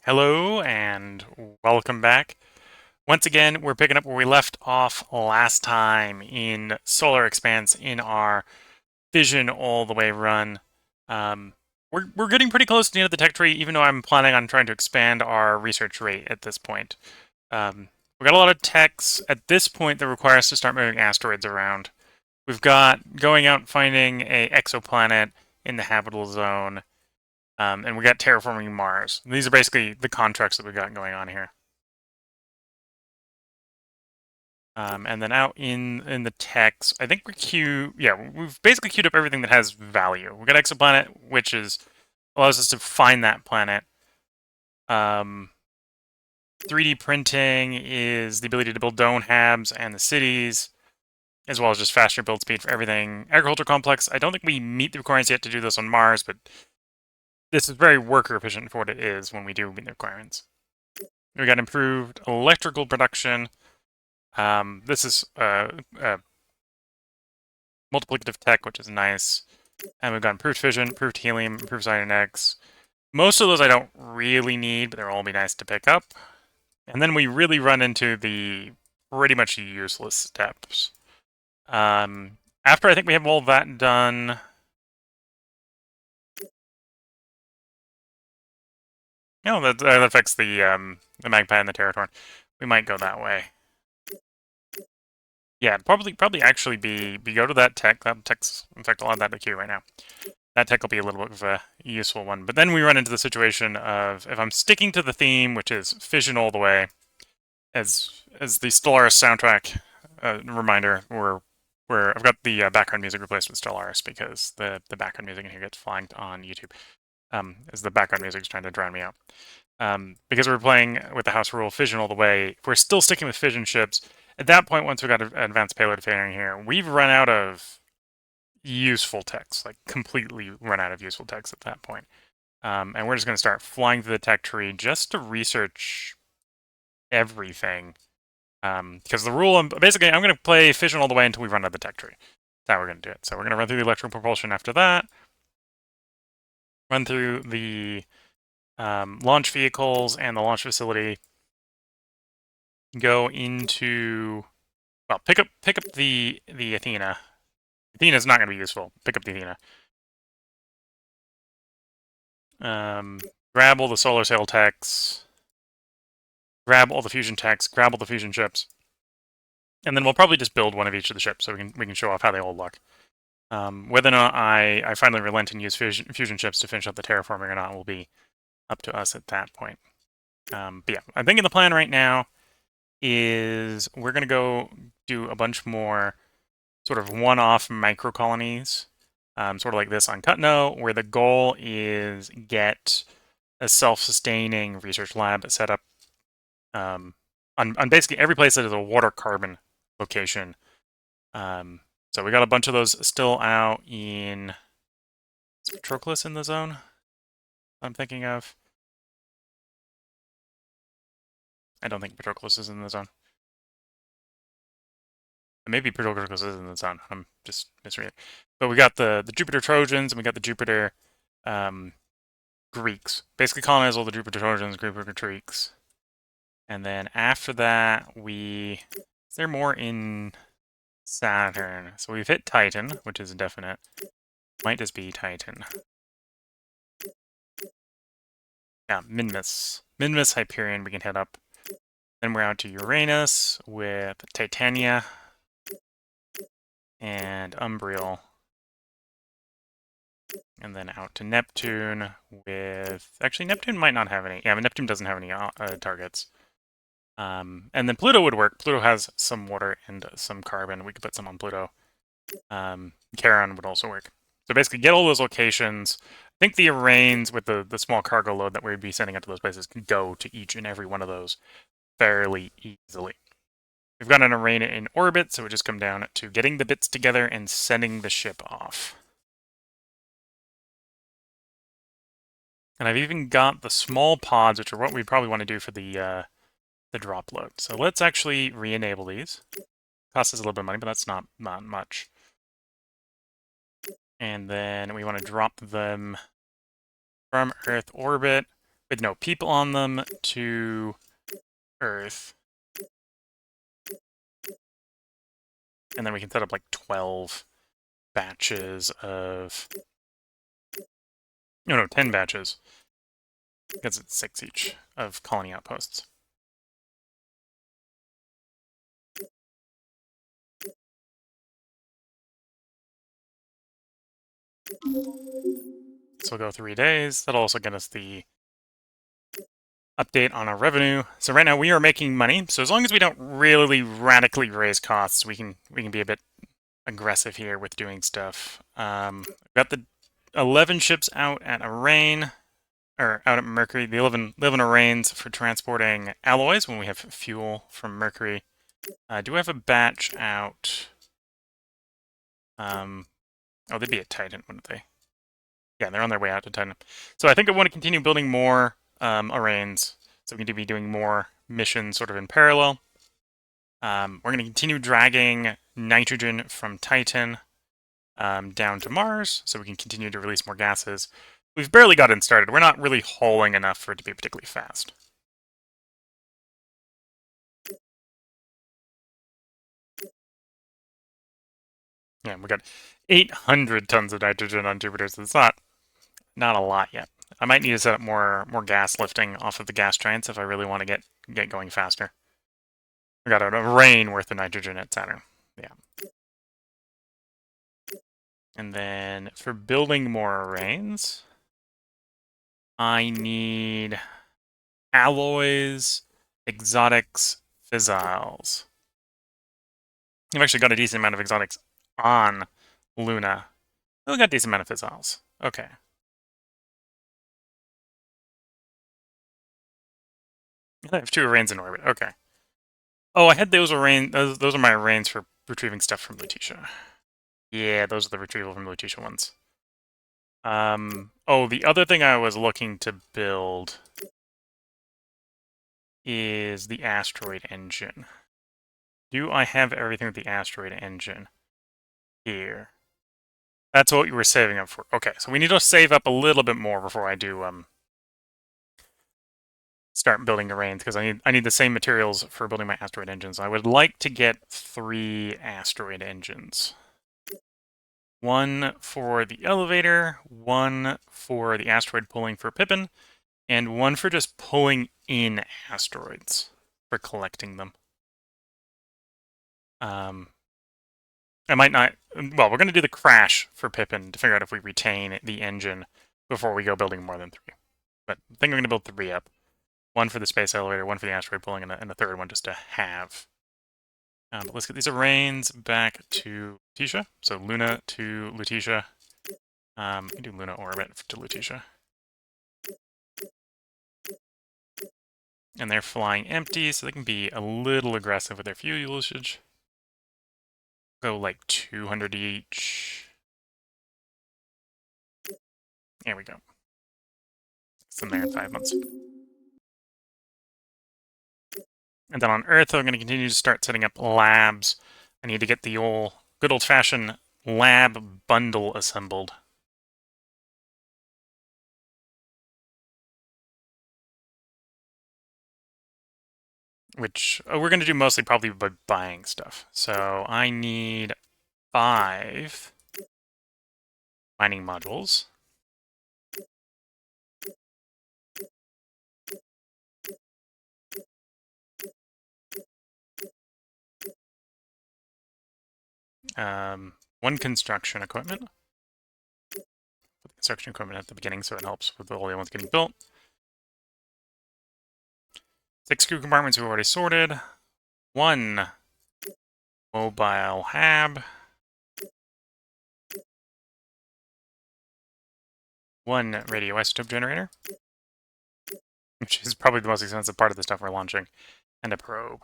Hello and welcome back. Once again, we're picking up where we left off last time in Solar Expanse in our Fission all the way run. Um, we're getting pretty close to the end of the tech tree, even though I'm planning on trying to expand our research rate at this point. We've got a lot of techs at this point that require us to start moving asteroids around. We've got going out and finding a exoplanet in the habitable zone. And we got terraforming Mars. These are basically the contracts that we got going on here. And then out in the text, I think we've basically queued up everything that has value. We got exoplanet, which allows us to find that planet. 3D printing is the ability to build dome habs and the cities, as well as just faster build speed for everything. Agriculture complex, I don't think we meet the requirements yet to do this on Mars, but this is very worker efficient for what it is when we do meet the requirements. We got improved electrical production. This is multiplicative tech, which is nice. And we've got improved fission, improved helium, improved cyanide. Most of those I don't really need, but they'll all be nice to pick up. And then we really run into the pretty much useless steps. After I think we have all that done... No, that affects the magpie and the Terratorn. We might go that way. Yeah, probably actually be go to that tech. That tech's, in fact, I'll add that to the queue right now. That tech will be a little bit of a useful one. But then we run into the situation of, if I'm sticking to the theme, which is Fission all the way, as the Stellaris soundtrack reminder, where I've got the background music replaced with Stellaris because the background music in here gets flagged on YouTube, as the background music is trying to drown me out. Because we're playing with the house rule Fission all the way, if we're still sticking with Fission ships, at that point, once we got advanced payload fairing here, we've run out of useful techs, like completely run out of useful techs at that point. And we're just going to start flying through the tech tree just to research everything. Because the rule, basically, I'm going to play Fission all the way until we run out of the tech tree. That's how we're going to do it. So we're going to run through the electrical propulsion after that. Run through the launch vehicles and the launch facility. Go into, well, pick up the Athena. Athena's not going to be useful. Pick up the Athena. Grab all the solar sail techs. Grab all the fusion techs. Grab all the fusion ships. And then we'll probably just build one of each of the ships so we can show off how they all look. Whether or not I finally relent and use fusion ships to finish up the terraforming or not will be up to us at that point. But yeah, I'm thinking the plan right now is we're going to go do a bunch more sort of one-off micro-colonies, sort of like this on Cutno, where the goal is get a self-sustaining research lab set up on basically every place that is a water carbon location. So we got a bunch of those still out in... Is Patroclus in the zone I'm thinking of? I don't think Patroclus is in the zone. Maybe Patroclus is in the zone. I'm just misreading. But we got the Jupiter Trojans and we got the Jupiter Greeks. Basically colonize all the Jupiter Trojans, Jupiter Greeks. And then after that, is there more in Saturn? So we've hit Titan, which is definite. Might just be Titan. Yeah, Minmus. Minmus, Hyperion, we can head up. Then we're out to Uranus with Titania and Umbriel. And then out to Neptune with... Actually, Neptune might not have any. Yeah, but Neptune doesn't have any targets. And then Pluto would work. Pluto has some water and some carbon. We could put some on Pluto. Charon would also work. So basically, get all those locations. I think the Arranes with the small cargo load that we'd be sending out to those places can go to each and every one of those fairly easily. We've got an Arrae in orbit, so we just come down to getting the bits together and sending the ship off. And I've even got the small pods, which are what we probably want to do for the drop load. So let's actually re-enable these. Costs us a little bit of money, but that's not much. And then we want to drop them from Earth orbit. with no people on them to Earth. And then we can set up like 12 batches of... No, 10 batches. Because it's 6 each of colony outposts. So we'll go 3 days. That'll also get us the update on our revenue. So right now we are making money. So as long as we don't really radically raise costs, we can be a bit aggressive here with doing stuff. We've got the 11 ships out at Arraign, or out at Mercury. The 11 Arraigns for transporting alloys when we have fuel from Mercury. Do I have a batch out? Oh, they'd be at Titan, wouldn't they? Yeah, they're on their way out to Titan. So I think I want to continue building more Arraigns. So we need to be doing more missions sort of in parallel. We're going to continue dragging nitrogen from Titan down to Mars, so we can continue to release more gases. We've barely gotten started. We're not really hauling enough for it to be particularly fast. Yeah, we got 800 tons of nitrogen on Jupiter, so it's not a lot yet. I might need to set up more gas lifting off of the gas giants if I really want to get going faster. We got a rain worth of nitrogen at Saturn. Yeah. And then for building more Arraigns, I need alloys, exotics, fissiles. I've actually got a decent amount of exotics on Luna. Oh, we got a decent amount of fissiles. Okay. I have 2 Arraigns in orbit. Okay. Oh, I had those Arraigns. Those are my Arraigns for retrieving stuff from Lutetia. Yeah, those are the retrieval from Lutetia ones. Oh, the other thing I was looking to build is the asteroid engine. Do I have everything with the asteroid engine here? That's what you were saving up for. Okay, so we need to save up a little bit more before I do start building Arraigns, because I need the same materials for building my asteroid engines. I would like to get 3 asteroid engines. 1 for the elevator, 1 for the asteroid pulling for Pippin, and 1 for just pulling in asteroids for collecting them. I might not... Well, we're going to do the crash for Pippin to figure out if we retain the engine before we go building more than 3. But I think I'm going to build 3 up. 1 for the space elevator, 1 for the asteroid pulling, and a third one just to have. But let's get these Arraigns back to Lutetia. So Luna to Lutetia. We can do Luna orbit to Lutetia. And they're flying empty, so they can be a little aggressive with their fuel usage. Go like 200 each. There we go. It's in there in 5 months. And then on Earth, I'm going to continue to start setting up labs. I need to get the good old-fashioned lab bundle assembled. Which we're going to do mostly probably by buying stuff. So I need 5 mining modules. One construction equipment. Put the construction equipment at the beginning so it helps with all the ones getting built. 6 crew compartments we've already sorted. 1 mobile hab. 1 radioisotope generator, which is probably the most expensive part of the stuff we're launching, and a probe.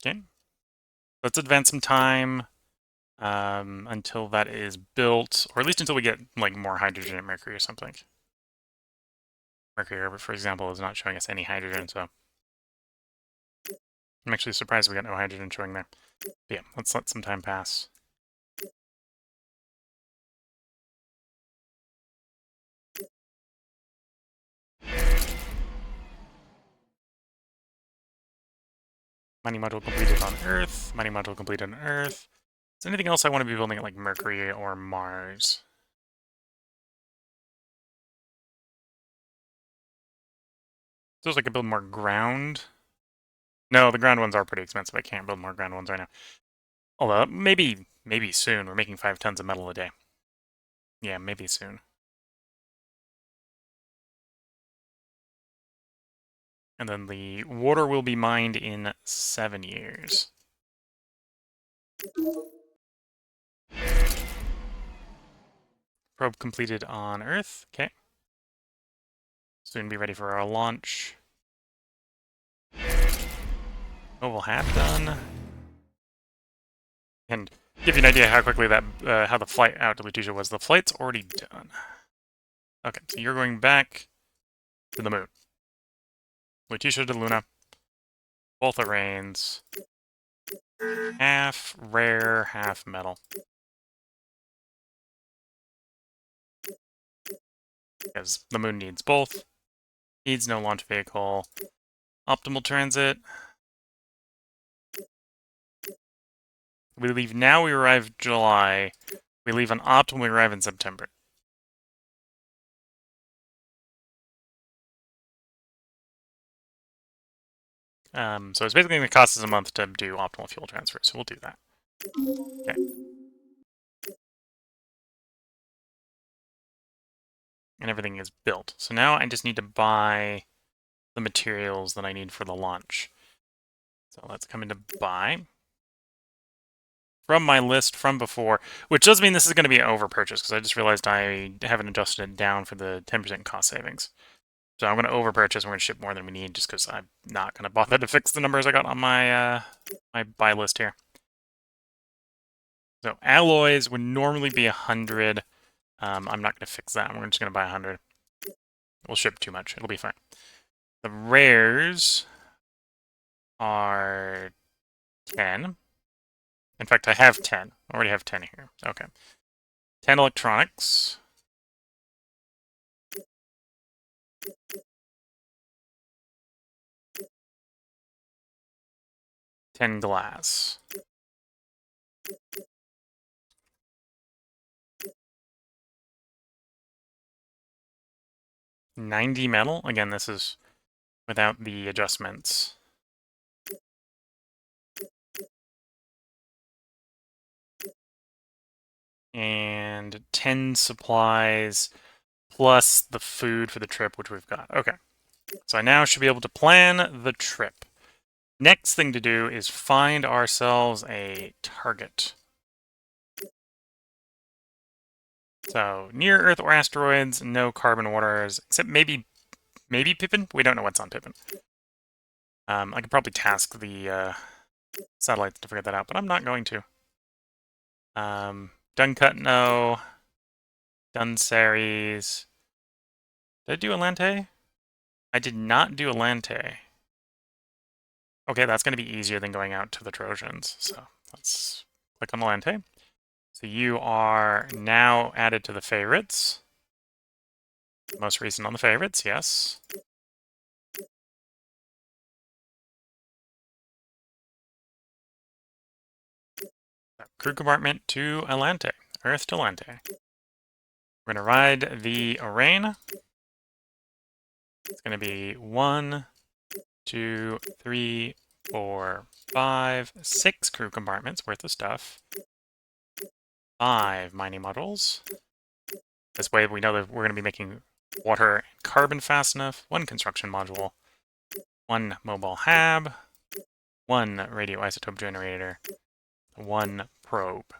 Okay. Let's advance some time until that is built, or at least until we get like more hydrogen at Mercury or something. Mercury orbit, for example, is not showing us any hydrogen, so I'm actually surprised we got no hydrogen showing there. But yeah, let's let some time pass. Mining module completed on Earth. Mining module completed on Earth. Is there anything else I want to be building at like Mercury or Mars? Feels like I could build more ground. No, the ground ones are pretty expensive. I can't build more ground ones right now. Although, maybe soon. We're making 5 tons of metal a day. Yeah, maybe soon. And then the water will be mined in 7 years. Probe completed on Earth. Okay. Soon be ready for our launch. Mobile hat done. And give you an idea how quickly that, how the flight out to Lutetia was. The flight's already done. Okay, so you're going back to the moon. Lutetia to Luna. Both Arraigns. Half rare, half metal. Because the moon needs both. Needs no launch vehicle. Optimal transit. We leave now, we arrive July. We leave on optimal, we arrive in September. So it's basically going to cost us a month to do optimal fuel transfer, so we'll do that. Okay. And everything is built. So now I just need to buy the materials that I need for the launch. So let's come into buy. From my list from before, which does mean this is going to be an overpurchase, because I just realized I haven't adjusted it down for the 10% cost savings. So I'm going to overpurchase, and we're going to ship more than we need, just because I'm not going to bother to fix the numbers I got on my my buy list here. So alloys would normally be 100. I'm not going to fix that. We're just going to buy 100. We'll ship too much. It'll be fine. The rares are 10. In fact, I have 10. I already have 10 here. Okay. 10 electronics. 10 glass. 90 metal. Again, this is without the adjustments. And 10 supplies plus the food for the trip, which we've got. Okay. So I now should be able to plan the trip. Next thing to do is find ourselves a target. So near Earth or asteroids, no carbon waters, except maybe Pippin. We don't know what's on Pippin. I could probably task the satellites to figure that out, but I'm not going to. Duncut, no. Dunsaries. Did I do Alante? I did not do Alante. Okay, that's going to be easier than going out to the Trojans. So let's click on Alante. So you are now added to the favorites. Most recent on the favorites, yes. Crew compartment to Alante. Earth to Alante. We're going to ride the Arain. It's going to be 1, 2, 3, 4, 5, 6 crew compartments worth of stuff. 5 mining modules. This way we know that we're going to be making water and carbon fast enough. 1 construction module. 1 mobile hab. 1 radioisotope generator. 1 probe.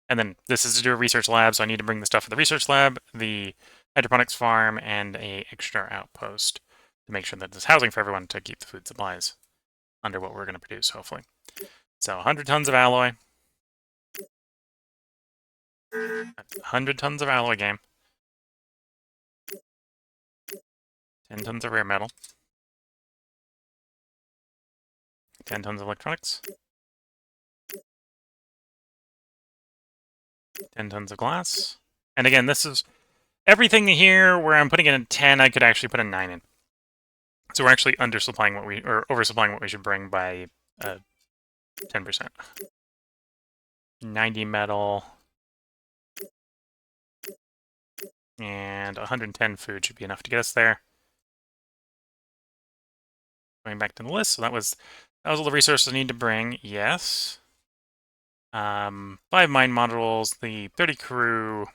And then this is to do a research lab, so I need to bring the stuff for the research lab, the hydroponics farm, and a extra outpost to make sure that there's housing for everyone to keep the food supplies under what we're going to produce, hopefully. So 100 tons of alloy. 100 tons of alloy game. 10 tons of rare metal. 10 tons of electronics. 10 tons of glass. And again, this is everything here where I'm putting in a 10, I could actually put a 9 in. So we're actually undersupplying what we, or oversupplying what we should bring by 10%. 90 metal and 110 food should be enough to get us there. Going back to the list, so that was all the resources I need to bring. Yes. 5 mine modules, the 30 crew,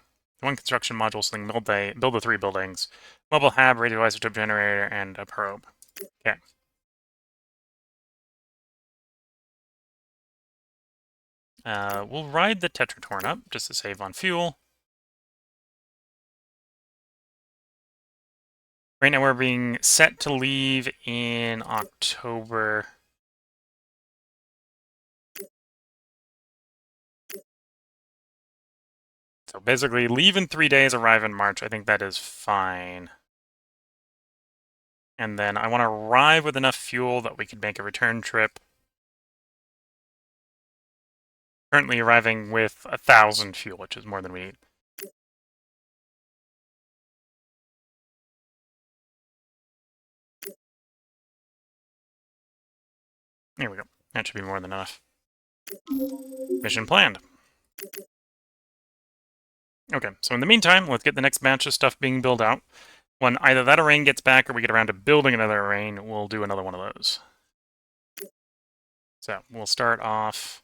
1 construction module, so they build the 3 buildings, mobile hab, radioisotope generator, and a probe. Okay. We'll ride the Tetratorn up just to save on fuel. Right now we're being set to leave in October. So basically, leave in 3 days, arrive in March. I think that is fine. And then I want to arrive with enough fuel that we can make a return trip. Currently arriving with 1,000 fuel, which is more than we need. There we go. That should be more than enough. Mission planned. Okay, so in the meantime, let's get the next batch of stuff being built out. When either that array gets back or we get around to building another array, we'll do another one of those. So we'll start off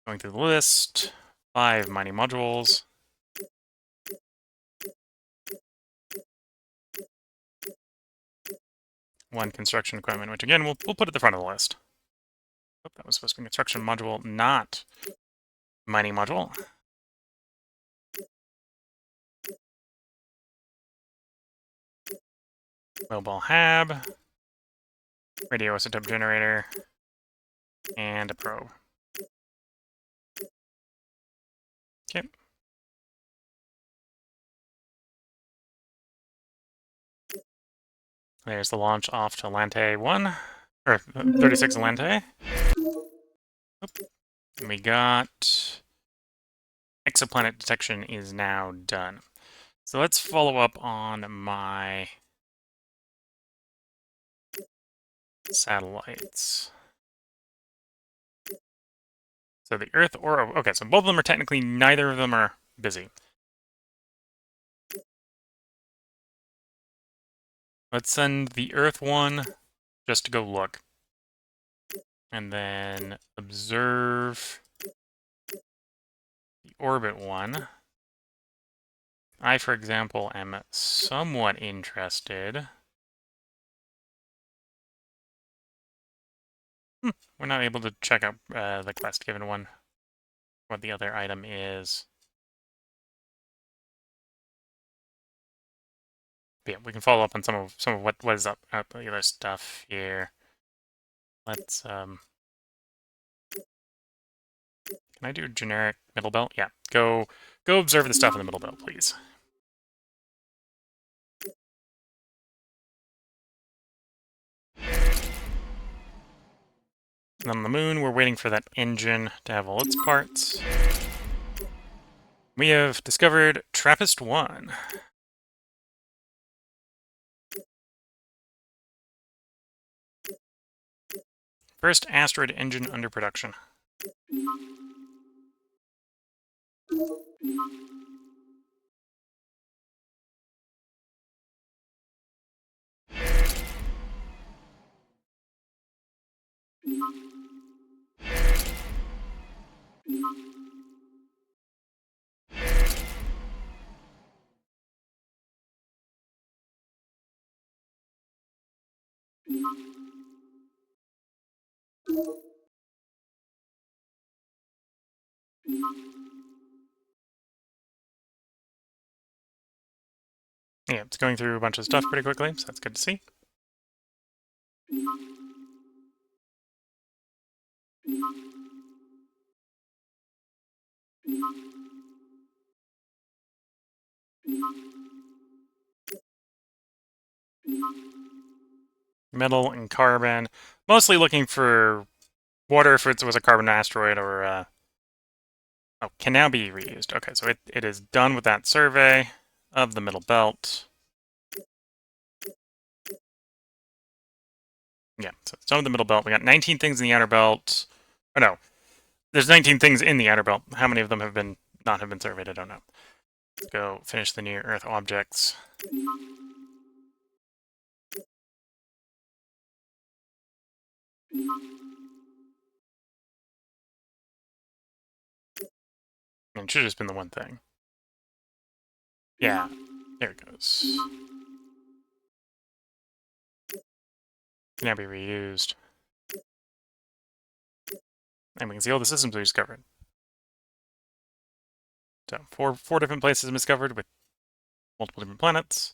going through the list. 5 mining modules. 1 construction equipment, which again, we'll put at the front of the list. Oh, that was supposed to be construction module, not mining module. Mobile hab, radioisotope generator, and a probe. Okay. There's the launch off to Lante 1, or 36 Lante. And we got exoplanet detection is now done. So let's follow up on my satellites. So the Earth or okay, so both of them are technically, neither of them are busy. Let's send the Earth one just to go look. And then observe the orbit one. I, for example, am somewhat interested. We're not able to check out the quest given one, what the other item is. But yeah, we can follow up on some of what is up the other stuff here. Let's can I do generic middle belt? Yeah, go observe the stuff in the middle belt, please. And on the moon, we're waiting for that engine to have all its parts. We have discovered TRAPPIST-1. First asteroid engine under production. Yeah, it's going through a bunch of stuff pretty quickly, so that's good to see. Metal and carbon. Mostly looking for water if it was a carbon asteroid or oh, can now be reused. Okay, so it is done with that survey of the middle belt. Yeah, so it's done with the middle belt. We got 19 things in the outer belt. Oh no, there's 19 things in the outer belt. How many of them have been not have been surveyed? I don't know. Let's go finish the near Earth objects. And it should have just been the one thing. Yeah, there it goes. Can now be reused. And we can see all the systems we discovered. So four different places discovered with multiple different planets.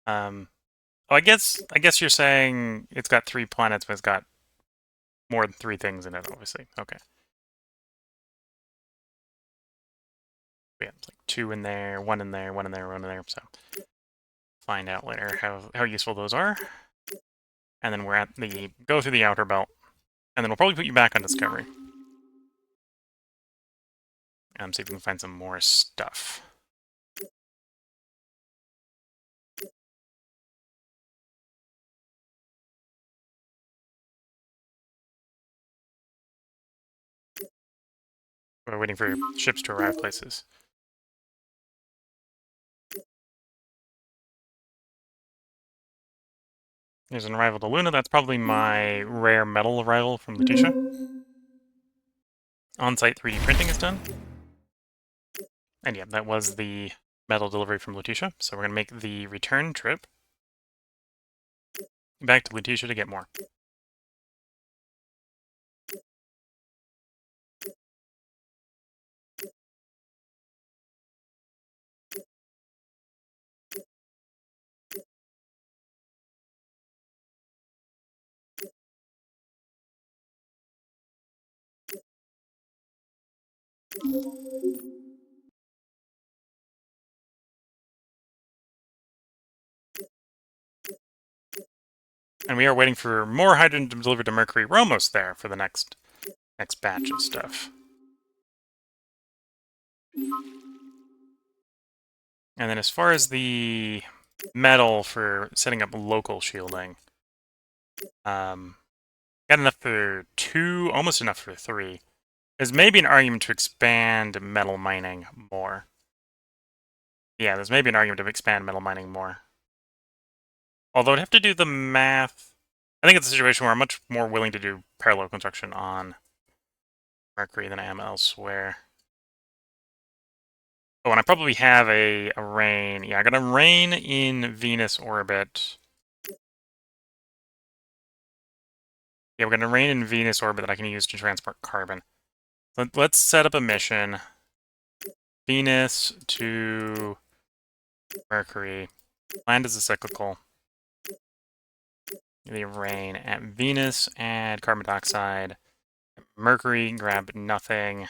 Oh, I guess you're saying it's got 3 planets, but it's got more than 3 things in it, obviously. Okay. Yeah, it's like 2 in there, 1 in there, 1 in there, 1 in there. So find out later how useful those are. And then we're at the go through the outer belt, and then we'll probably put you back on Discovery. See if we can find some more stuff. We're waiting for ships to arrive places. There's an arrival to Luna. That's probably my rare metal arrival from Letitia. On-site 3D printing is done. And yeah, that was the metal delivery from Letitia. So we're going to make the return trip back to Letitia to get more. And we are waiting for more hydrogen to deliver to Mercury. We're almost there for the next batch of stuff. And then as far as the metal for setting up local shielding, got enough for 2, almost enough for 3. There's maybe an argument to expand metal mining more. Yeah, there's maybe an argument to expand metal mining more. Although I'd have to do the math. I think it's a situation where I'm much more willing to do parallel construction on Mercury than I am elsewhere. Oh, and I probably have a rain. Yeah, I got a rain in Venus orbit. Yeah, we're going to rain in Venus orbit that I can use to transport carbon. Let's set up a mission. Venus to Mercury. Land is a cyclical. The rain at Venus, add carbon dioxide. Mercury, grab nothing.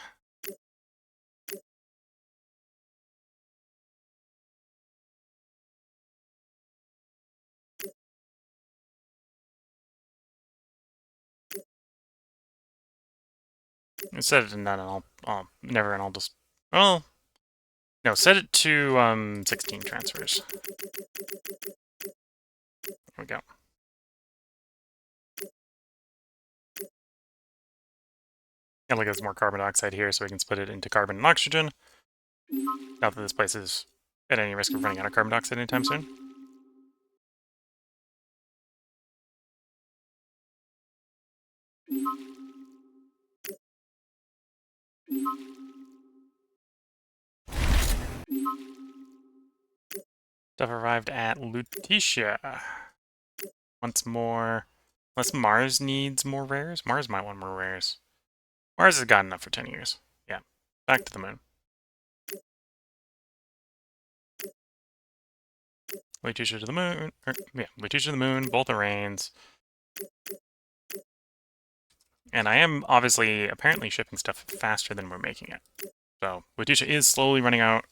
Set it to none, and never, and I'll just, well, no, set it to 16 transfers. There we go. And look, there's more carbon dioxide here, so we can split it into carbon and oxygen. Not that this place is at any risk of running out of carbon dioxide anytime soon. Stuff arrived at Lutetia. Once more. Unless Mars needs more rares? Mars might want more rares. Mars has got enough for 10 years. Yeah. Back to the moon. Lutetia to the moon. Yeah, Lutetia to the moon, both the rains. And I am obviously apparently shipping stuff faster than we're making it. So Lutetia is slowly running out.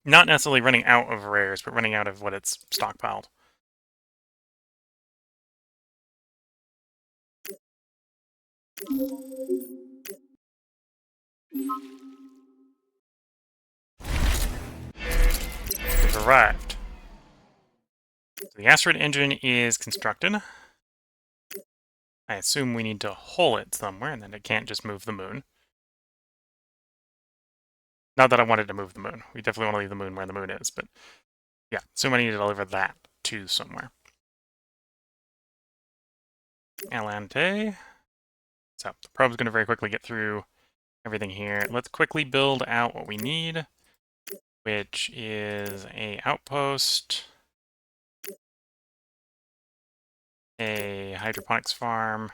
Not necessarily running out of rares, but running out of what it's stockpiled. We've arrived. So the asteroid engine is constructed. I assume we need to hole it somewhere, and then it can't just move the moon. Not that I wanted to move the moon. We definitely want to leave the moon where the moon is, but yeah, assume I need to deliver that to somewhere. Alante. So the probe's going to very quickly get through everything here. Let's quickly build out what we need, which is a outpost, a hydroponics farm,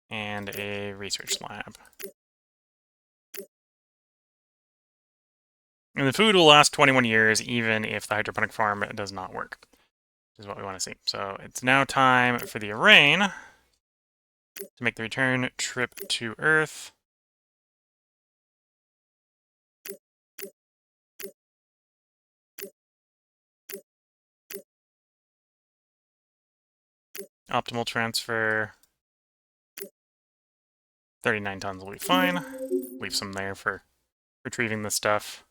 and a research lab. And the food will last 21 years even if the hydroponic farm does not work, which is what we want to see. So it's now time for the Arraign to make the return trip to Earth. Optimal transfer. 39 tons will be fine. Leave some there for retrieving the stuff.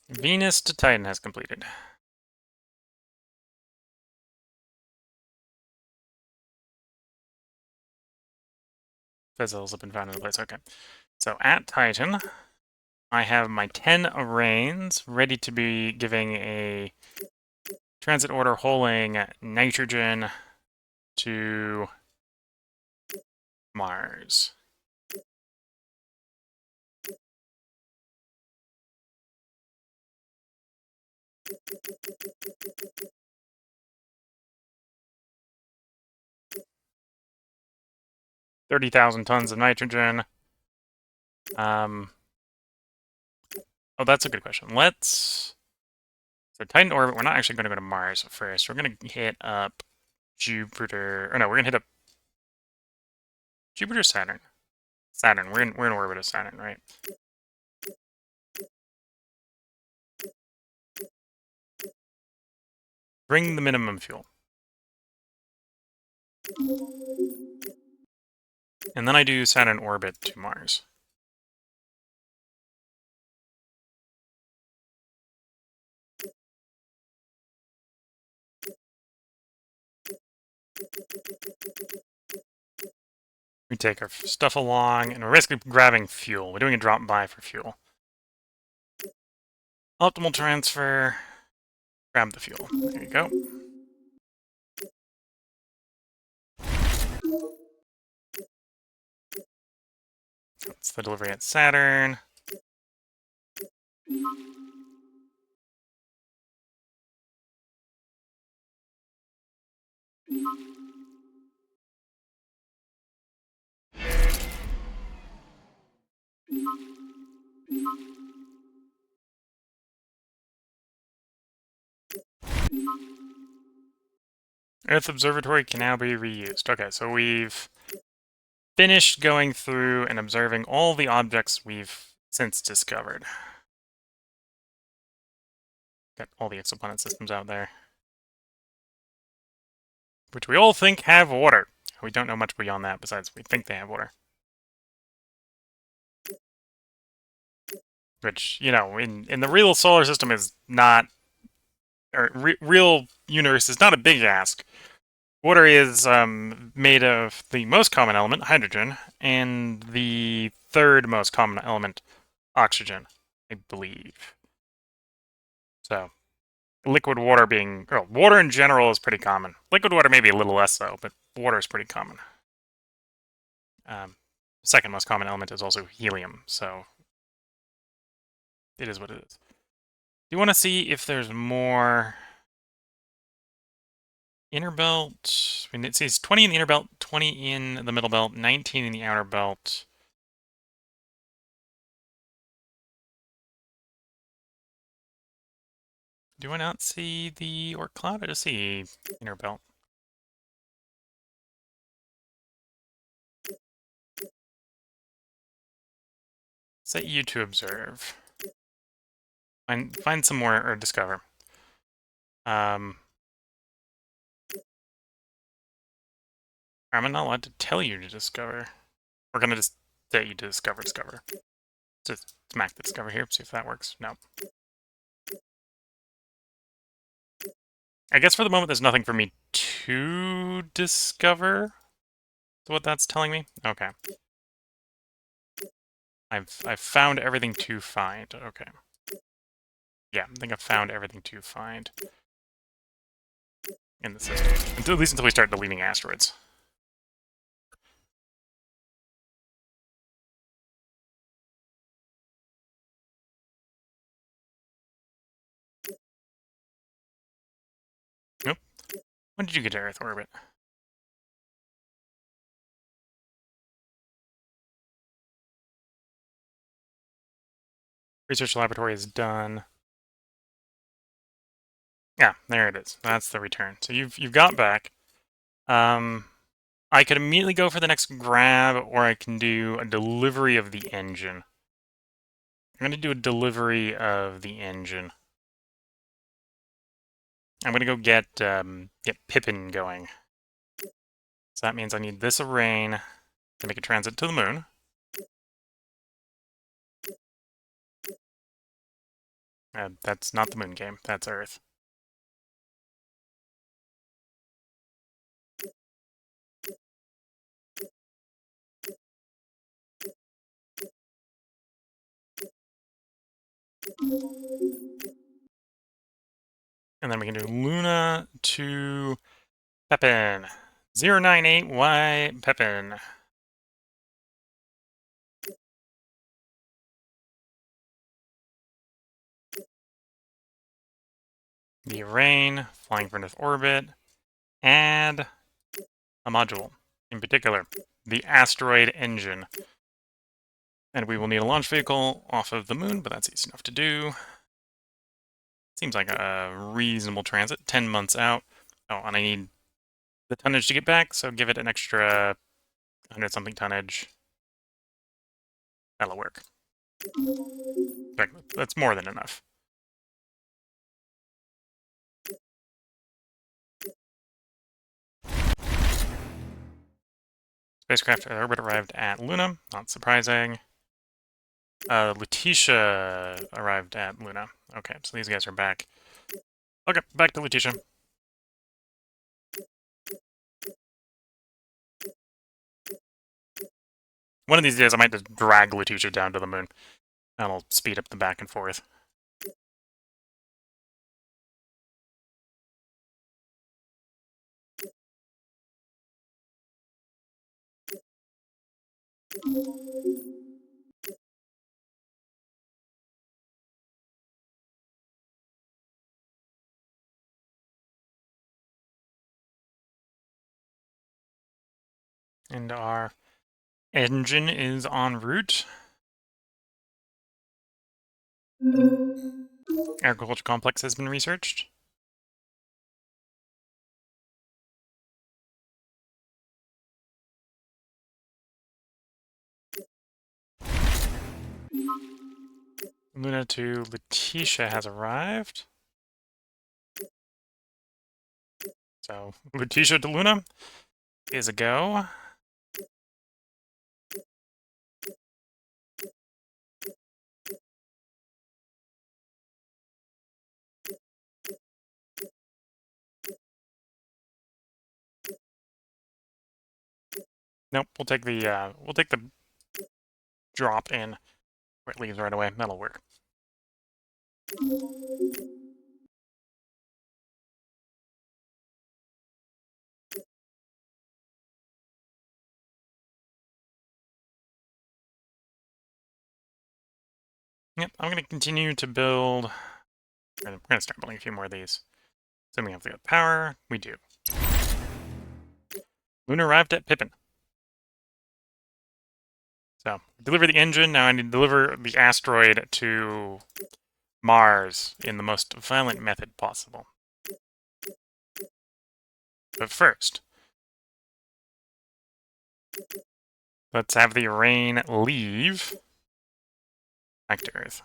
Venus to Titan has completed. Fizzles have been found in the place. Okay. So at Titan, I have my 10 Arraigns ready to be giving a transit order holing nitrogen to Mars. $30,000 tons of nitrogen. Oh, that's a good question. So Titan orbit, we're not actually going to go to Mars first. We're going to hit up Jupiter. Or no, we're going to hit up Jupiter, Saturn. Saturn. We're in orbit of Saturn, right? Bring the minimum fuel. And then I do Saturn orbit to Mars. We take our stuff along, and we're basically grabbing fuel. We're doing a drop by for fuel. Optimal transfer. Grab the fuel. There you go. That's the delivery at Saturn. Earth Observatory can now be reused. Okay, so we've finished going through and observing all the objects we've since discovered. Got all the exoplanet systems out there, which we all think have water. We don't know much beyond that besides we think they have water. Which, you know, in the real solar system is not, or real universe is not a big ask. Water is made of the most common element, hydrogen, and the third most common element, oxygen, I believe. So, liquid water being, well, water in general is pretty common. Liquid water maybe a little less so, but water is pretty common. Second most common element is also helium, so it is what it is. Do you want to see if there's more inner belt? I mean, it says 20 in the inner belt, 20 in the middle belt, 19 in the outer belt. Do I not see the Oort cloud? I just see inner belt. Set you to observe. Find some more, or discover. I'm not allowed to tell you to discover. We're gonna just say you discover. Just smack the discover here, see if that works. No. I guess for the moment there's nothing for me to discover. Is what that's telling me? Okay. I've found everything to find. Okay. Yeah, I think I've found everything to find in the system. At least until we start deleting asteroids. Nope. When did you get to Earth orbit? Research laboratory is done. Yeah, there it is. That's the return. So you've got back. I could immediately go for the next grab, or I can do a delivery of the engine. I'm going to do a delivery of the engine. I'm going to go get Pippin going. So that means I need this array to make a transit to the moon. That's not the moon game. That's Earth. And then we can do Luna to Pepin. 098Y Pepin. The array, flying for Earth orbit, add a module. In particular, the asteroid engine. And we will need a launch vehicle off of the moon, but that's easy enough to do. Seems like a reasonable transit, 10 months out. Oh, and I need the tonnage to get back, so give it an extra 100-something tonnage. That'll work. In fact, that's more than enough. Spacecraft orbit arrived at Luna, not surprising. Letitia arrived at Luna. Okay, so these guys are back. Okay, back to Letitia. One of these days I might just drag Letitia down to the moon. That'll speed up the back and forth. And our engine is en route. Agriculture complex has been researched. Luna to Letitia has arrived. So Letitia to Luna is a go. Nope, we'll take the drop in where it leaves right away. That'll work. Yep, I'm going to continue to build. We're going to start building a few more of these. So we have to get power. We do. Luna arrived at Pippin. So, deliver the engine. Now I need to deliver the asteroid to Mars in the most violent method possible. But first, let's have the rain leave back to Earth.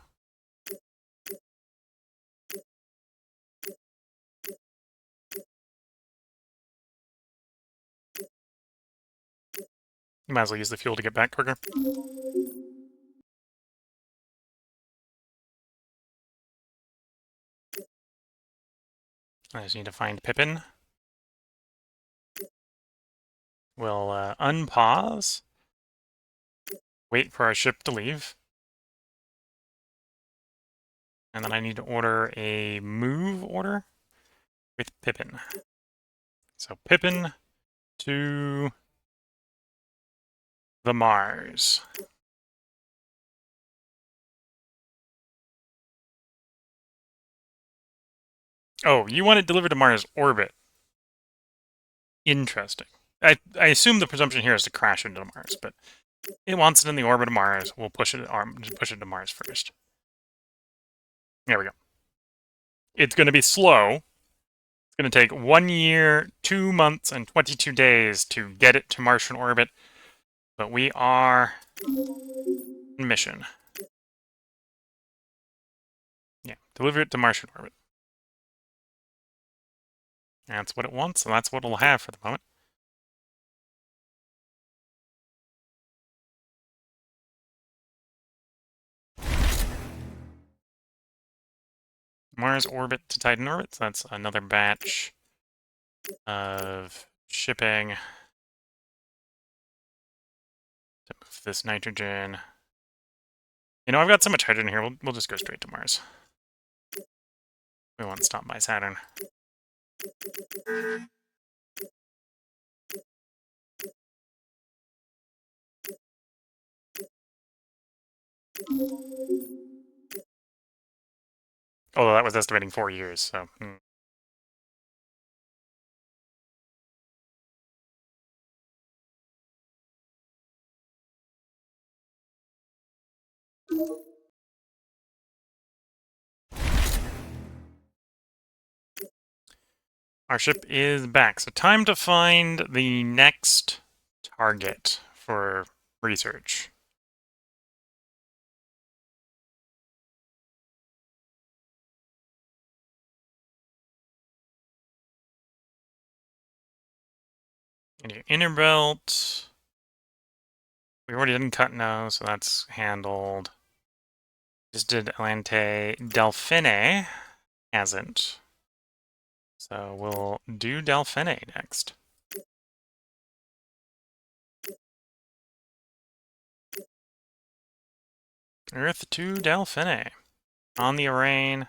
You might as well use the fuel to get back quicker. I just need to find Pippin. We'll unpause. Wait for our ship to leave. And then I need to order a move order with Pippin. So Pippin to the Mars. Oh, you want it delivered to Mars orbit. Interesting. I assume the presumption here is to crash into Mars, but it wants it in the orbit of Mars. We'll push it to Mars first. There we go. It's going to be slow. It's going to take 1 year, 2 months, and 22 days to get it to Martian orbit, but we are on mission. Yeah, deliver it to Martian orbit. That's what it wants, and that's what it'll have for the moment. Mars orbit to Titan orbit, so that's another batch of shipping to move this nitrogen. You know, I've got so much hydrogen here, we'll just go straight to Mars. We won't stop by Saturn. Although that was estimating 4 years, so... Our ship is back, so time to find the next target for research. And your inner belt. We already didn't cut nose, so that's handled. Just did Elante. Delphine hasn't. So we'll do Delphine next. Earth to Delphine. On the Arraign.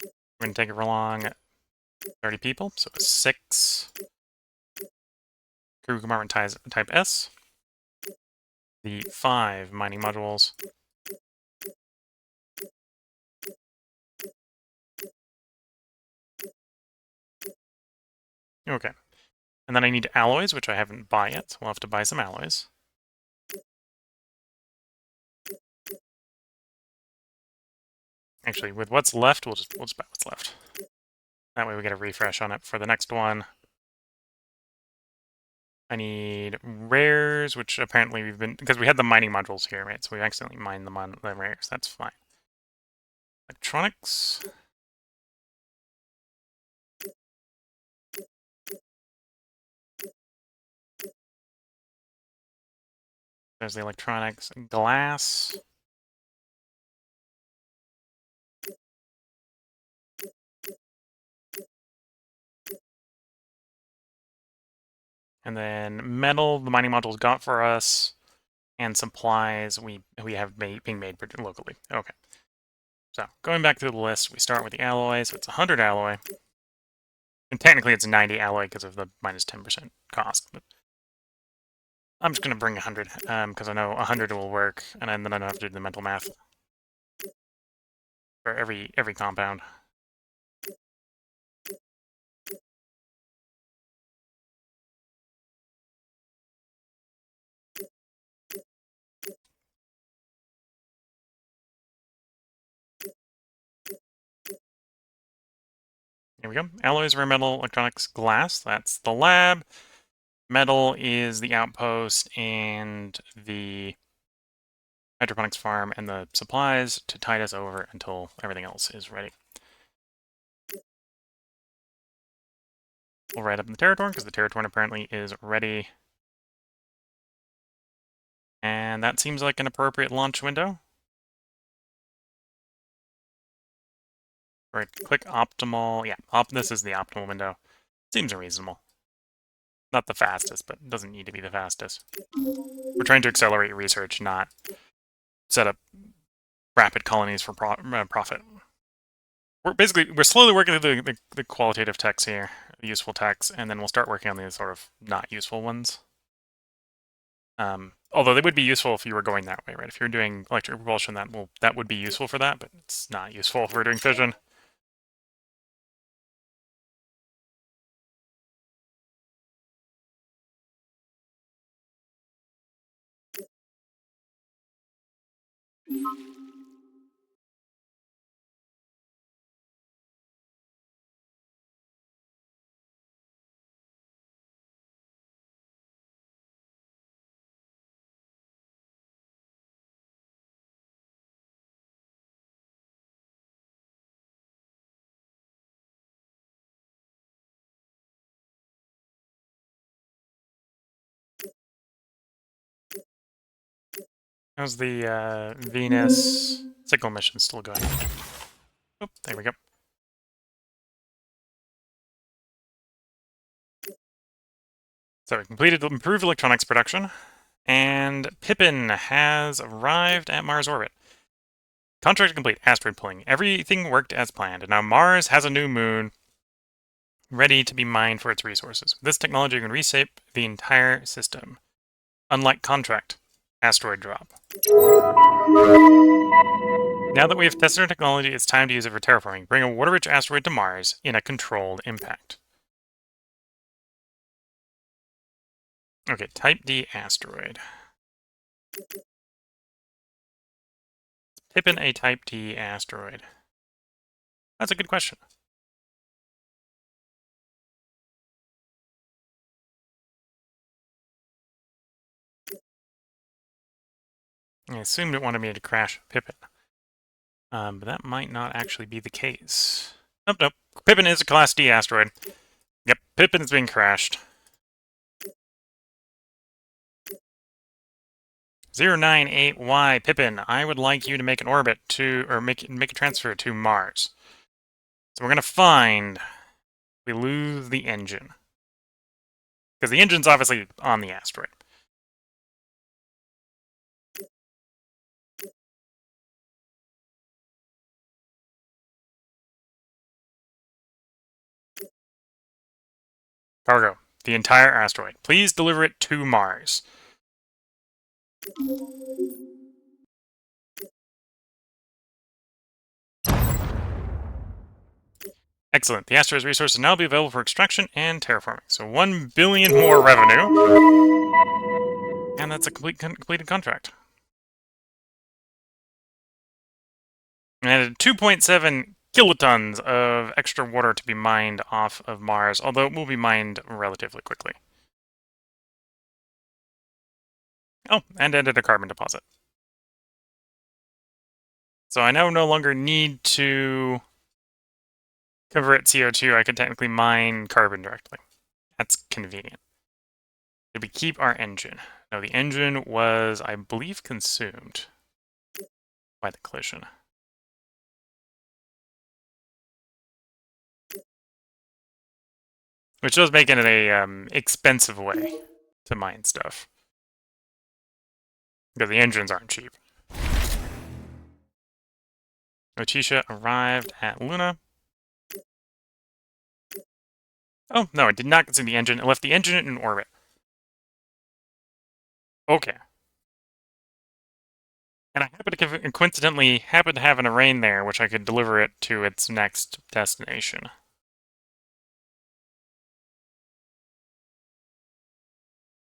We're going to take it for long. 30 people, so 6. Crew compartment type S. The 5 mining modules. Okay. And then I need alloys, which I haven't bought yet, so we'll have to buy some alloys. Actually, with what's left, we'll just buy what's left. That way we get a refresh on it for the next one. I need rares, which apparently we've been... Because we had the mining modules here, right? So we accidentally mined the rares. That's fine. Electronics. There's the electronics. Glass. And then metal, the mining modules got for us. And supplies we have being made locally. Okay. So, going back to the list, we start with the alloy. So it's 100 alloy. And technically it's 90 alloy because of the minus 10% cost. But I'm just going to bring 100 because I know 100 will work. And then I don't have to do the mental math for every compound. Here we go. Alloys, rare metal, electronics, glass. That's the lab. Metal is the outpost and the hydroponics farm and the supplies to tide us over until everything else is ready. We'll write up in the Territorn because the Territorn apparently is ready And that seems like an appropriate launch window. Right, click optimal. Yeah, this is the optimal window. Seems reasonable. Not the fastest, but doesn't need to be the fastest. We're trying to accelerate research, not set up rapid colonies for profit. We're slowly working through the qualitative techs here, the useful techs, and then we'll start working on these sort of not useful ones. Although they would be useful if you were going that way, right? If you're doing electric propulsion, that would be useful for that, but it's not useful if we're doing fission. How's the Venus signal mission still going? Oh, there we go. So we completed improved electronics production, and Pippin has arrived at Mars orbit. Contract complete. Asteroid pulling. Everything worked as planned, and now Mars has a new moon ready to be mined for its resources. With this technology can reshape the entire system. Unlike contract, asteroid drop. Now that we have tested our technology, it's time to use it for terraforming. Bring a water-rich asteroid to Mars in a controlled impact. Okay, Type D asteroid. Pippin a Type D asteroid? That's a good question. I assumed it wanted me to crash Pippin. But that might not actually be the case. Nope, nope. Pippin is a Class D asteroid. Yep, Pippin is being crashed. 098Y, Pippin, I would like you to make an orbit to, or make a transfer to Mars. So we're going to find we lose the engine. Because the engine's obviously on the asteroid. Cargo, the entire asteroid. Please deliver it to Mars. Excellent. The asteroid's resources will now be available for extraction and terraforming. So 1 billion more revenue. And that's a completed contract. And 2.7 kilotons of extra water to be mined off of Mars, although it will be mined relatively quickly. Oh, and ended a carbon deposit. So I now no longer need to convert CO2. I can technically mine carbon directly. That's convenient. Did we keep our engine? No, the engine was, I believe, consumed by the collision. Which does make it an expensive way to mine stuff. Because the engines aren't cheap. Otisha arrived at Luna. Oh, no, it did not consume the engine. It left the engine in orbit. Okay. And I happen to coincidentally happen to have an array there, which I could deliver it to its next destination.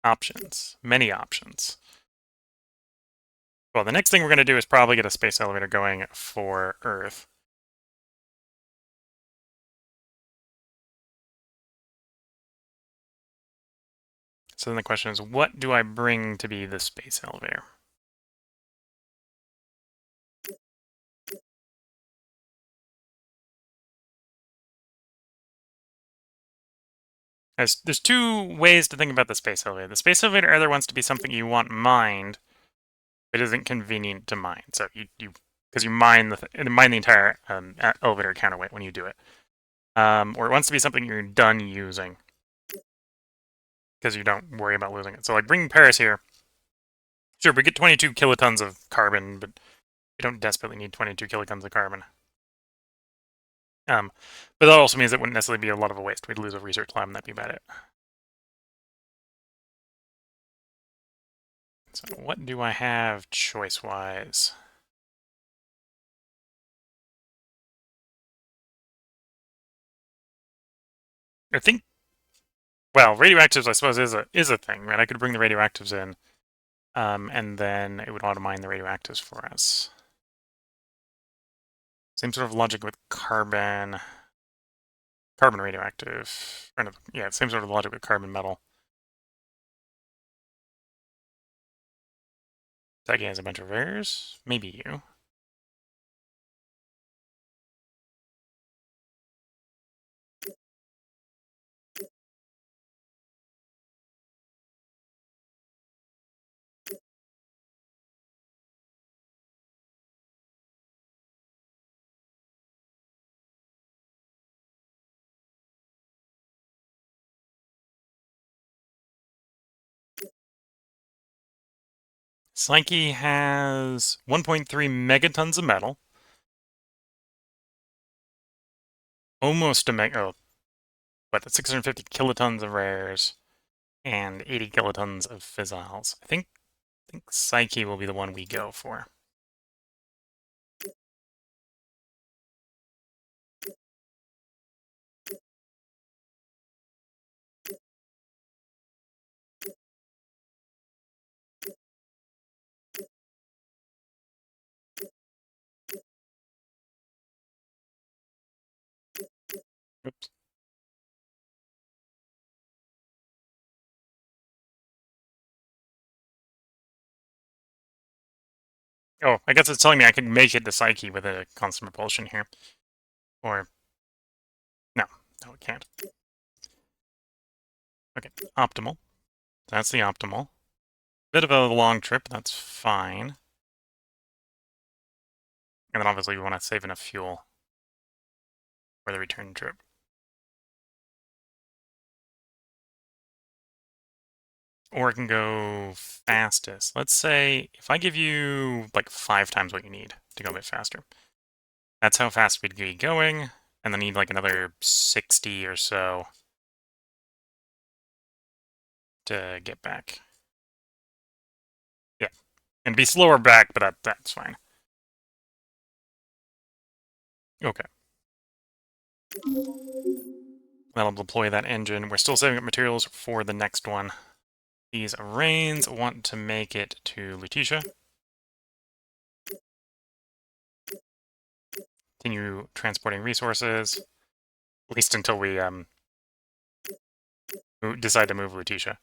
Options. Many options. Well, the next thing we're going to do is probably get a space elevator going for Earth. So then the question is, what do I bring to be the space elevator? There's two ways to think about the space elevator. The space elevator either wants to be something you want mined, it isn't convenient to mine. So because you mine the entire elevator counterweight when you do it, or it wants to be something you're done using because you don't worry about losing it. So like bringing Paris here, sure, we get 22 kilotons of carbon, but we don't desperately need 22 kilotons of carbon. But that also means it wouldn't necessarily be a lot of a waste. We'd lose a research lab, and that'd be about it. So what do I have choice-wise? I think, well, radioactives, I suppose, is a thing, right? I could bring the radioactives in, and then it would auto-mine the radioactives for us. Same sort of logic with carbon radioactive. Yeah, same sort of logic with carbon metal. That guy has a bunch of rares. Maybe you. Psyche has 1.3 megatons of metal. Almost a but that's 650 kilotons of rares and 80 kilotons of fissiles. I think Psyche will be the one we go for. Oops. Oh, I guess it's telling me I can make it to Psyche with a constant propulsion here. Or, no, it can't. Okay, optimal. That's the optimal. Bit of a long trip, that's fine. And then obviously we want to save enough fuel for the return trip. Or it can go fastest. Let's say if I give you like 5 times what you need to go a bit faster. That's how fast we'd be going, and then need like another 60 or so to get back. Yeah, and be slower back, but that's fine. Okay. That'll deploy that engine. We're still saving up materials for the next one. These Rains want to make it to Lutetia. Continue transporting resources, at least until we decide to move Lutetia.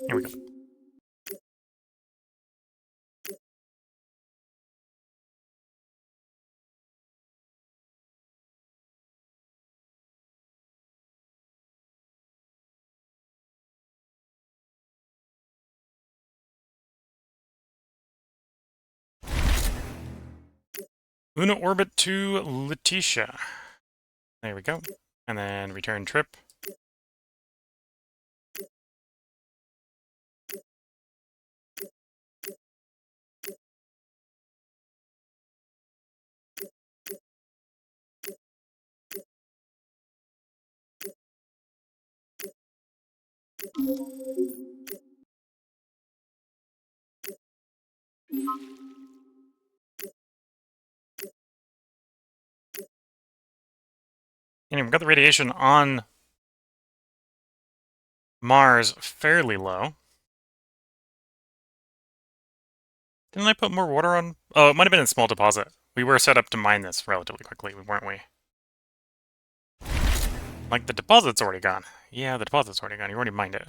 Here we go. Luna orbit to Lutetia. There we go. And then return trip. And we've got the radiation on Mars fairly low. Didn't I put more water on? Oh, it might have been a small deposit. We were set up to mine this relatively quickly, weren't we? Like, the deposit's already gone. Yeah, the deposit's already gone. You already mined it.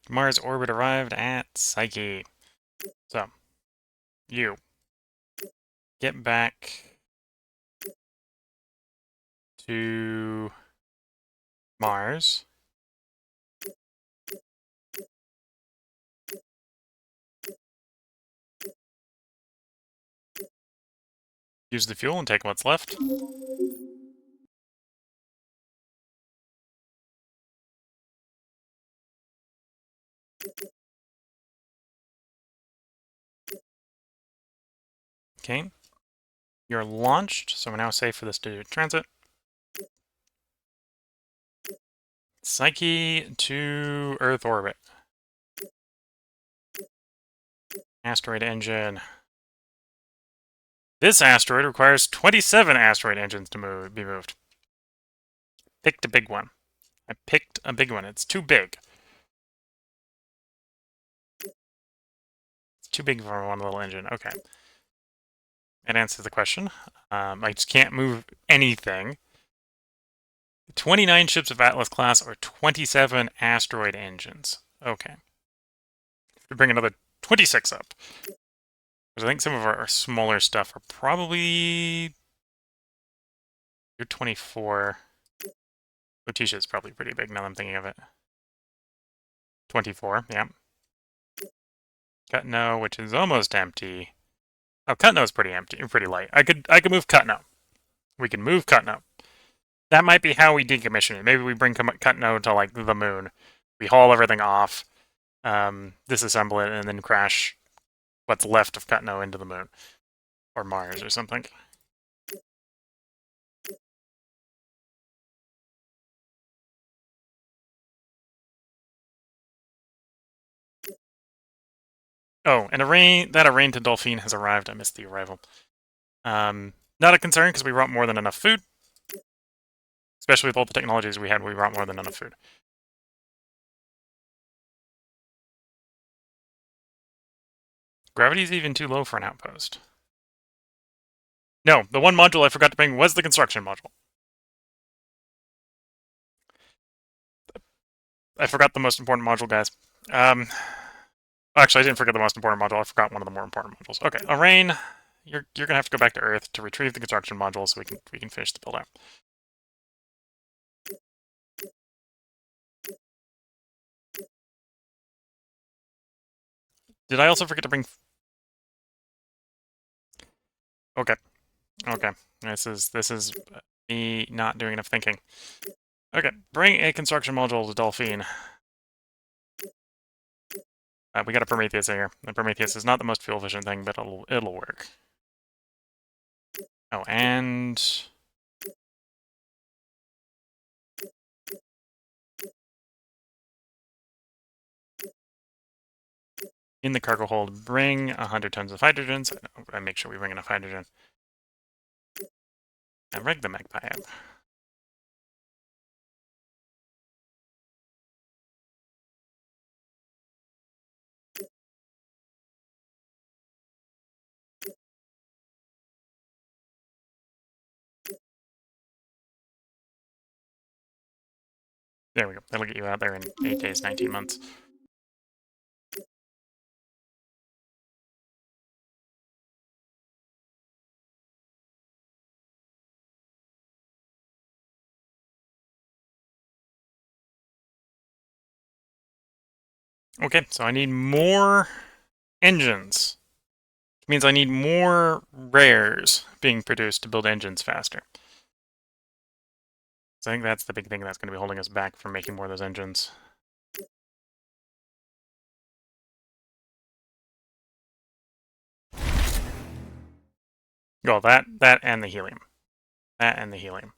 Mars orbit arrived at Psyche. So, you get back to Mars. Use the fuel and take what's left. Okay. You're launched, so we're now safe for this to transit. Psyche to Earth orbit. Asteroid engine. This asteroid requires 27 asteroid engines to be moved. Picked a big one. I picked a big one. It's too big. It's too big for one little engine. Okay. That answers the question. I just can't move anything. 29 ships of Atlas class or 27 asteroid engines. Okay. We bring another 26 up. Because I think some of our smaller stuff are probably... You're 24. Letitia is probably pretty big now that I'm thinking of it. 24, yeah. Cutno, which is almost empty. Oh, Cutno's pretty empty, pretty light. I could move Cutno. We can move Cutno. That might be how we decommission it. Maybe we bring Cutno to like the moon. We haul everything off, disassemble it, and then crash what's left of Cutno into the moon or Mars or something. Oh, and that Arraign to Dolphine has arrived. I missed the arrival. Not a concern because we brought more than enough food. Especially with all the technologies we had, we brought more than enough food. Gravity's even too low for an outpost. No, the one module I forgot to bring was the construction module. I forgot the most important module, guys. Actually, I didn't forget the most important module. I forgot one of the more important modules. Okay, Arraign, you're gonna have to go back to Earth to retrieve the construction module so we can finish the build out. Did I also forget to bring? Okay, okay. This is me not doing enough thinking. Okay, bring a construction module to Dolphine. We got a Prometheus in here. The Prometheus is not the most fuel efficient thing, but it'll work. Oh, and in the cargo hold, bring 100 tons of hydrogen. So I make sure we bring enough hydrogen. And rig the magpie up. There we go. That'll get you out there in 8 days, 19 months. Okay, so I need more engines. Which means I need more rares being produced to build engines faster. So I think that's the big thing that's going to be holding us back from making more of those engines. Oh, that and the helium. That and the helium.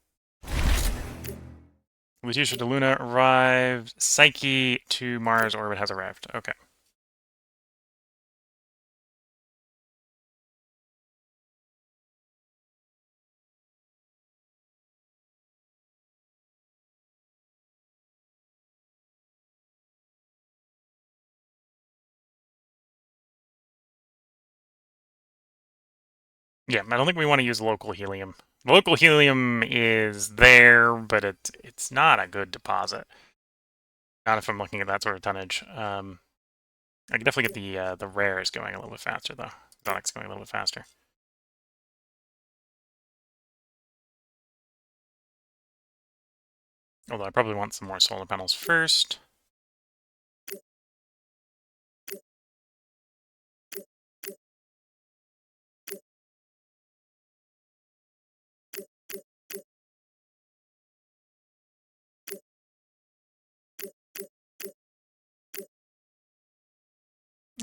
Letitia to Luna arrived. Psyche to Mars orbit has arrived. Okay. Yeah, I don't think we want to use local helium. Local helium is there, but it's not a good deposit. Not if I'm looking at that sort of tonnage. I can definitely get the rares going a little bit faster, though. Exotics going a little bit faster. Although I probably want some more solar panels first.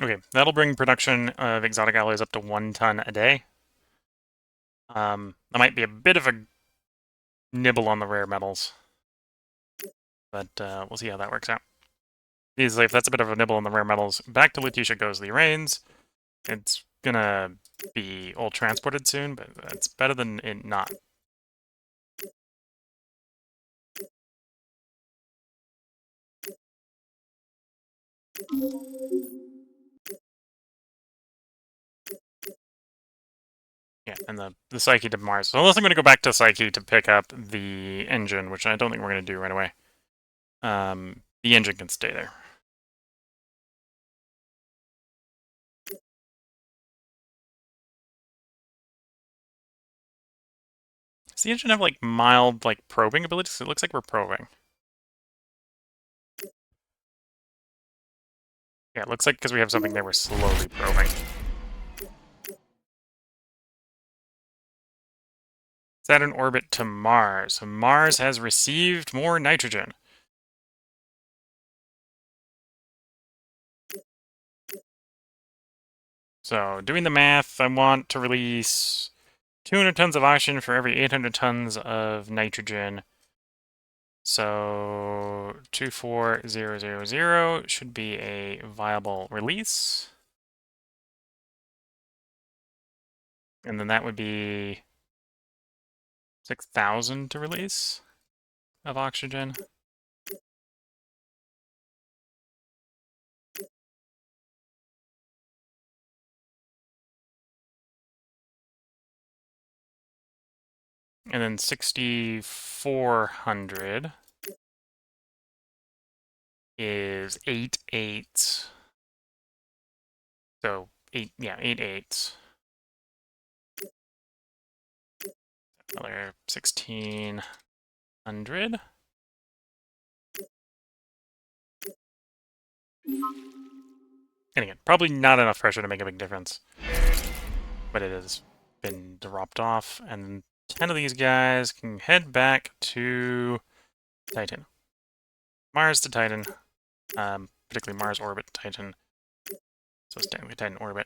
Okay, that'll bring production of exotic alloys up to 1 ton a day. That might be a bit of a nibble on the rare metals, but we'll see how that works out. Easily, if that's a bit of a nibble on the rare metals, back to Lutetia goes the Rains. It's gonna be all transported soon, but that's better than it not. Yeah, and the Psyche to Mars. So unless I'm going to go back to Psyche to pick up the engine, which I don't think we're going to do right away, the engine can stay there. Does the engine have, like, mild, like, probing abilities? It looks like we're probing. Yeah, it looks like because we have something there, we're slowly probing. Saturn orbit to Mars. Mars has received more nitrogen. So, doing the math, I want to release 200 tons of oxygen for every 800 tons of nitrogen. So 24000 should be a viable release. And then that would be 6,000 to release of oxygen. And then 6,400 is 8 eighths. So 8 eighths. Another 1,600. And again, probably not enough pressure to make a big difference. But it has been dropped off, and 10 of these guys can head back to Titan. Mars to Titan, particularly Mars orbit to Titan. So it's technically Titan orbit.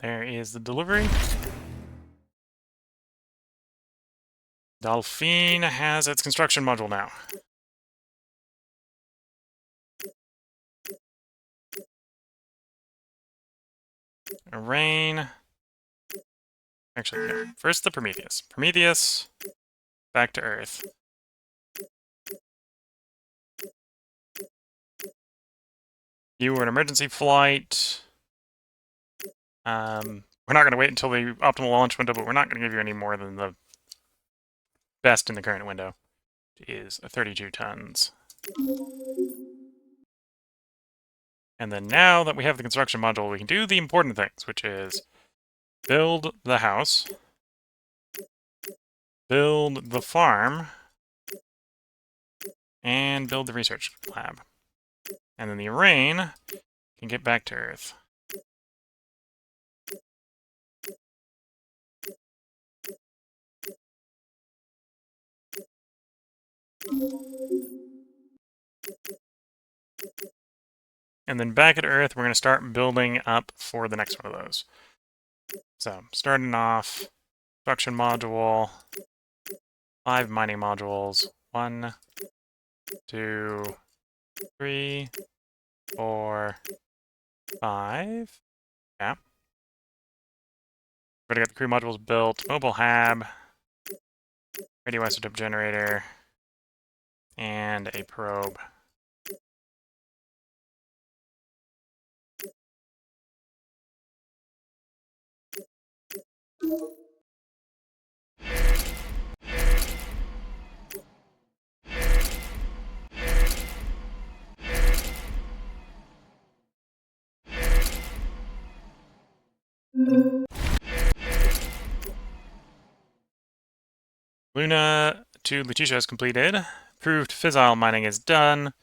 There is the delivery. Delphine has its construction module now. Rain. Actually, no. First the Prometheus. Prometheus, back to Earth. You were an emergency flight. We're not going to wait until the optimal launch window, but we're not going to give you any more than the best in the current window, which is 32 tons. And then now that we have the construction module, we can do the important things, which is build the house, build the farm, and build the research lab. And then the Rain can get back to Earth. And then back at Earth, we're going to start building up for the next one of those. So, starting off, construction module, 5 mining modules, 1, 2, 3, 4, 5. Yeah. Already got the crew modules built, mobile hab, radioisotope generator, and a probe. Luna to Lutetia is completed. Proved fissile mining is done.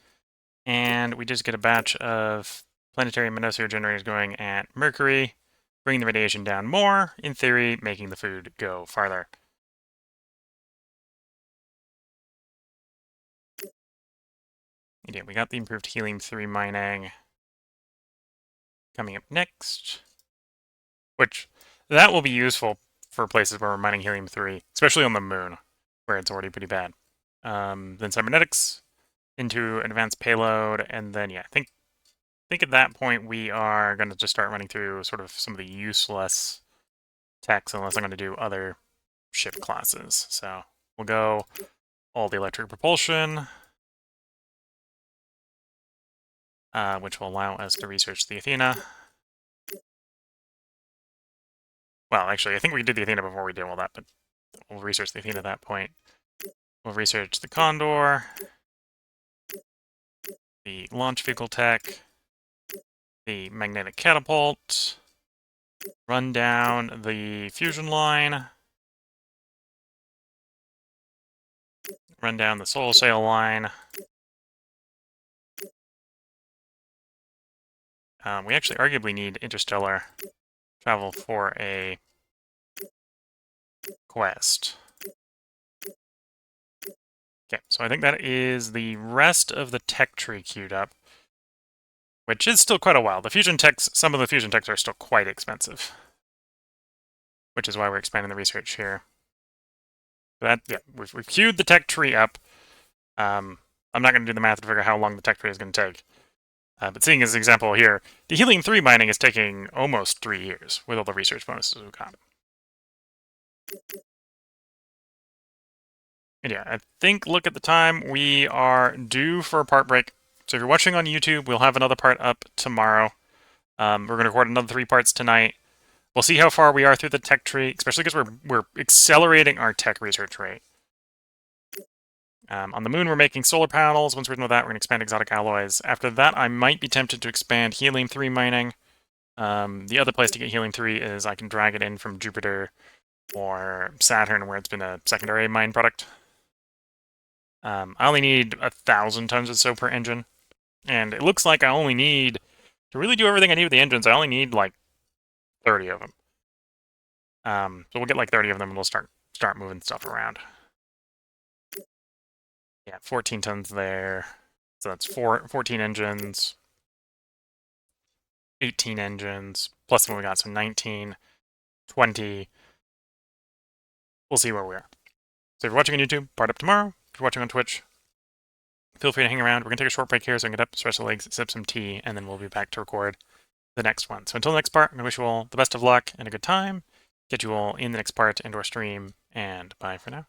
And we just get a batch of planetary monosphere generators going at Mercury, bringing the radiation down more, in theory, making the food go farther. Yeah, we got the improved helium-3 mining coming up next, which that will be useful for places where we're mining helium-3, especially on the moon, where it's already pretty bad. Then cybernetics into advanced payload, and then, yeah, I think at that point we are going to just start running through sort of some of the useless techs, unless I'm going to do other ship classes. So we'll go all the electric propulsion, which will allow us to research the Athena. Well, actually, I think we did the Athena before we did all that, but we'll research the Athena at that point. We'll research the Condor, the launch vehicle tech, the magnetic catapult, run down the fusion line, run down the solar sail line. We actually arguably need interstellar travel for a quest. Okay, so I think that is the rest of the tech tree queued up, which is still quite a while. The fusion techs, some of the fusion techs are still quite expensive, which is why we're expanding the research here. That, yeah, we've queued the tech tree up. I'm not going to do the math to figure out how long the tech tree is going to take. But seeing as an example here, the helium-3 mining is taking almost 3 years with all the research bonuses we've got. And yeah, I think, look at the time, we are due for a part break. So if you're watching on YouTube, we'll have another part up tomorrow. We're going to record another 3 parts tonight. We'll see how far we are through the tech tree, especially because we're accelerating our tech research rate. On the moon, we're making solar panels. Once we're done with that, we're going to expand exotic alloys. After that, I might be tempted to expand helium-3 mining. The other place to get helium-3 is I can drag it in from Jupiter or Saturn, where it's been a secondary mine product. I only need 1,000 tons or so per engine. And it looks like I only need, to really do everything I need with the engines, I only need like 30 of them. So we'll get like 30 of them and we'll start moving stuff around. Yeah, 14 tons there. So that's 14 engines. 18 engines. Plus when we got, so 19, 20. We'll see where we are. So if you're watching on YouTube, part up tomorrow. If you're watching on Twitch, feel free to hang around. We're going to take a short break here so I can get up, stretch the legs, sip some tea, and then we'll be back to record the next one. So until the next part, I'm going to wish you all the best of luck and a good time. Get you all in the next part and or stream, and bye for now.